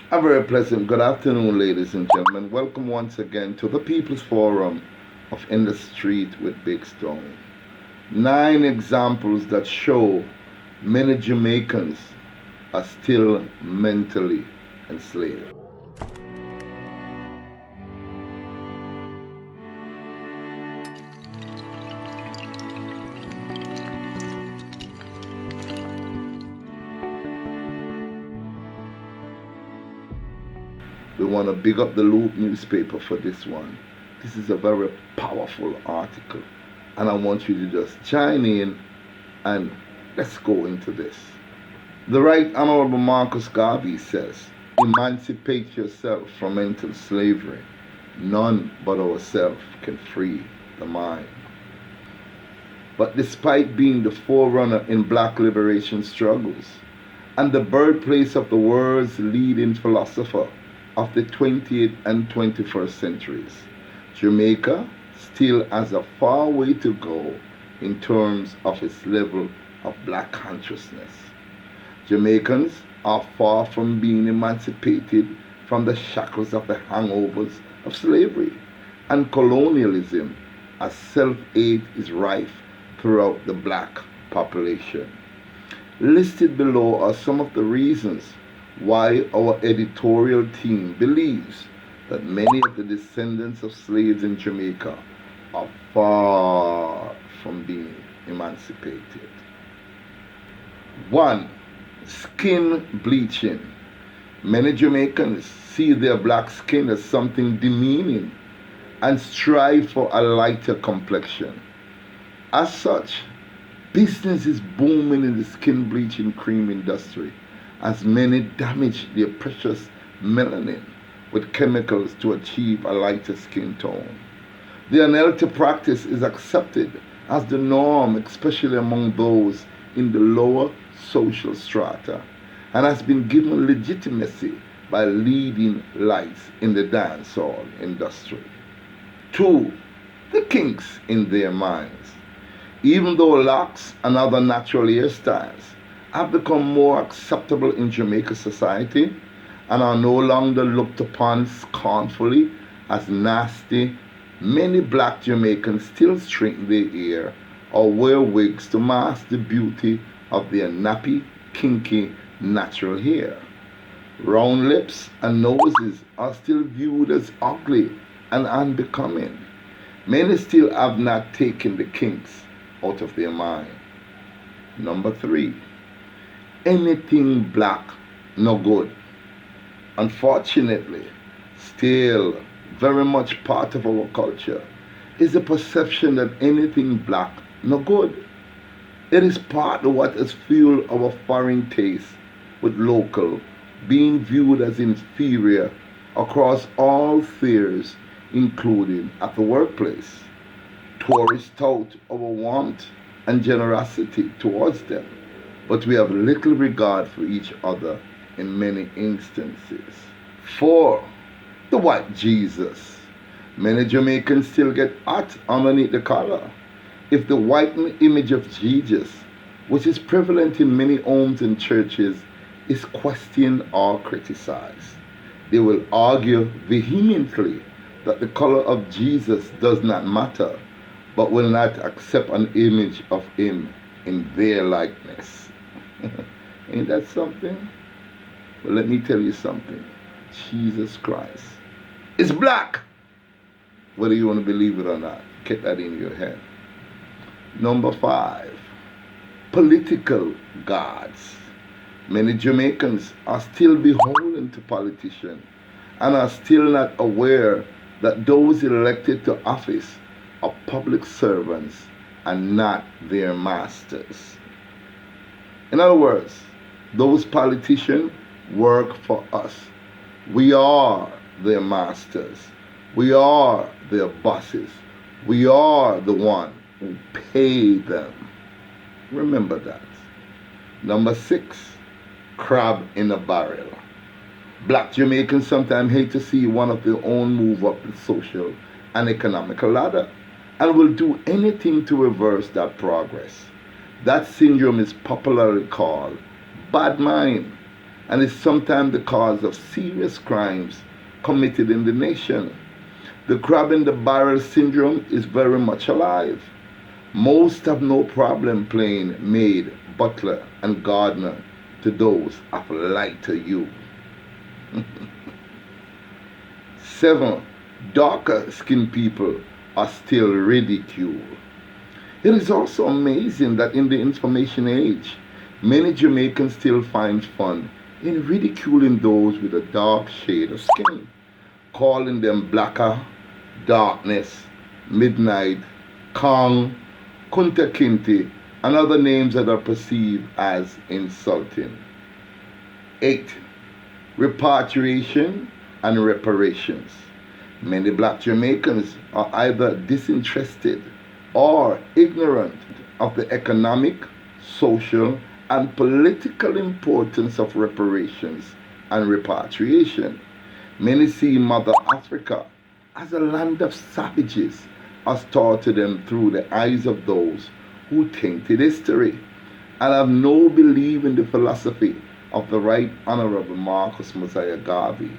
A very pleasant good afternoon, ladies and gentlemen. Welcome once again to the People's Forum of In the Street with Big Stone. 9 examples that show many Jamaicans are still mentally enslaved. We want to big up the Loop newspaper for this one. This is a very powerful article, and I want you to just chime in and let's go into this. The Right Honorable Marcus Garvey says, emancipate yourself from mental slavery. None but ourselves can free the mind. But despite being the forerunner in black liberation struggles and the birthplace of the world's leading philosopher of the 20th and 21st centuries, Jamaica still has a far way to go in terms of its level of black consciousness. Jamaicans are far from being emancipated from the shackles of the hangovers of slavery and colonialism, as self-hate is rife throughout the black population. Listed below are some of the reasons why our editorial team believes that many of the descendants of slaves in Jamaica are far from being emancipated. 1. Skin bleaching. Many Jamaicans see their black skin as something demeaning and strive for a lighter complexion. As such, business is booming in the skin bleaching cream industry as many damage their precious melanin with chemicals to achieve a lighter skin tone. The unhealthy practice is accepted as the norm, especially among those in the lower social strata, and has been given legitimacy by leading lights in the dancehall industry. 2. The kinks in their minds. Even though locks and other natural hairstyles have become more acceptable in Jamaican society and are no longer looked upon scornfully as nasty, many black Jamaicans still straighten their hair or wear wigs to mask the beauty of their nappy, kinky, natural hair. Round lips and noses are still viewed as ugly and unbecoming. Many still have not taken the kinks out of their mind. Number 3. Anything black, no good. Unfortunately, still very much part of our culture is the perception that anything black, no good. It is part of what has fueled our foreign taste, with local being viewed as inferior across all spheres, including at the workplace. Tourists tout our warmth and generosity towards them, but we have little regard for each other in many instances. 4. The white Jesus. Many Jamaicans still get hot underneath the collar if the white image of Jesus, which is prevalent in many homes and churches, is questioned or criticized. They will argue vehemently that the color of Jesus does not matter, but will not accept an image of him in their likeness. Ain't that something? Well, let me tell you something. Jesus Christ is black, whether you want to believe it or not. Get that in your head. Number 5. Political gods. Many Jamaicans are still beholden to politicians and are still not aware that those elected to office are public servants and not their masters. In other words, those politicians work for us. We are their masters. We are their bosses. We are the one who pay them. Remember that. Number 6, crab in a barrel. Black Jamaicans sometimes hate to see one of their own move up the social and economical ladder and will do anything to reverse that progress. That syndrome is popularly called bad mind. and is sometimes the cause of serious crimes committed in the nation. The crab in the barrel syndrome is very much alive. Most have no problem playing maid, butler, and gardener to those of lighter hue. 7. Darker skinned people are still ridiculed. It is also amazing that in the information age, many Jamaicans still find fun in ridiculing those with a dark shade of skin, calling them blacker, darkness, midnight, Kong, Kunta Kinte, and other names that are perceived as insulting. 8. Repatriation and reparations. Many black Jamaicans are either disinterested or ignorant of the economic, social, and political importance of reparations and repatriation. Many see Mother Africa as a land of savages, as taught to them through the eyes of those who tainted history, and have no belief in the philosophy of the Right Honorable Marcus Mosiah Garvey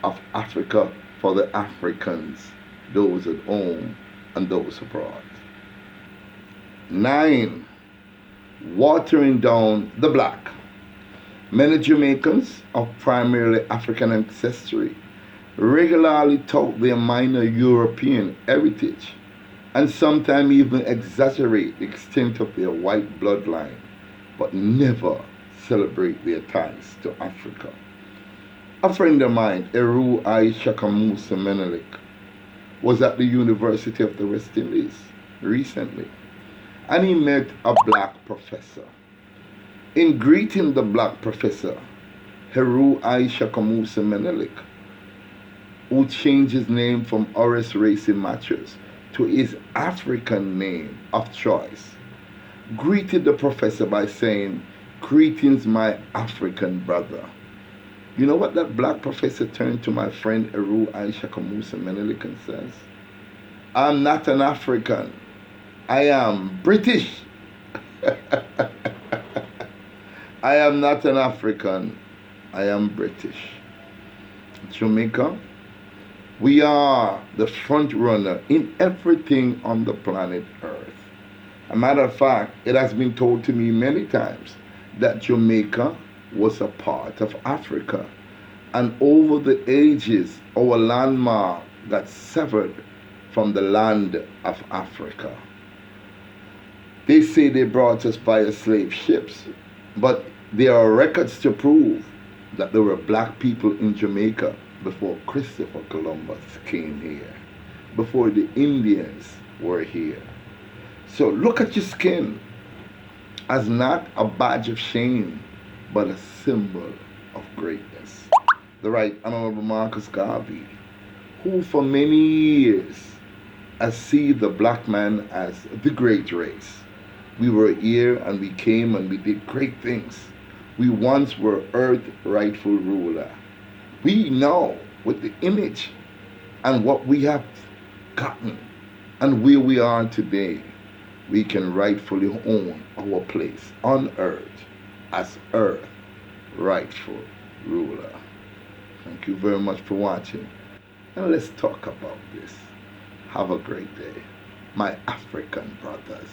of Africa for the Africans, those at home and those abroad. 9. Watering down the black. Many Jamaicans of primarily African ancestry regularly tout their minor European heritage and sometimes even exaggerate the extent of their white bloodline, but never celebrate their ties to Africa. A friend of mine, Eru Shakamusa Menelik, was at the University of the West Indies recently, and he met a black professor. In greeting the black professor, Heru Shakamusa Menelik, who changed his name from Horace Racy Matthews to his African name of choice, greeted the professor by saying, "Greetings, my African brother." You know what that black professor turned to my friend Eru Shakamusa Menelik and says? "I'm not an African. I am British." I am not an African. I am British. Jamaica, we are the front runner in everything on the planet Earth. A matter of fact, it has been told to me many times that Jamaica was a part of Africa. And over the ages, our landmark got severed from the land of Africa. They say they brought us via slave ships, but there are records to prove that there were black people in Jamaica before Christopher Columbus came here, before the Indians were here. So look at your skin as not a badge of shame, but a symbol of greatness. The Right Honorable Marcus Garvey, who for many years has seen the black man as the great race. We were here and we came and we did great things. We once were Earth's rightful ruler. We know with the image and what we have gotten and where we are today, we can rightfully own our place on earth as Earth's rightful ruler. Thank you very much for watching. And let's talk about this. Have a great day, my African brothers.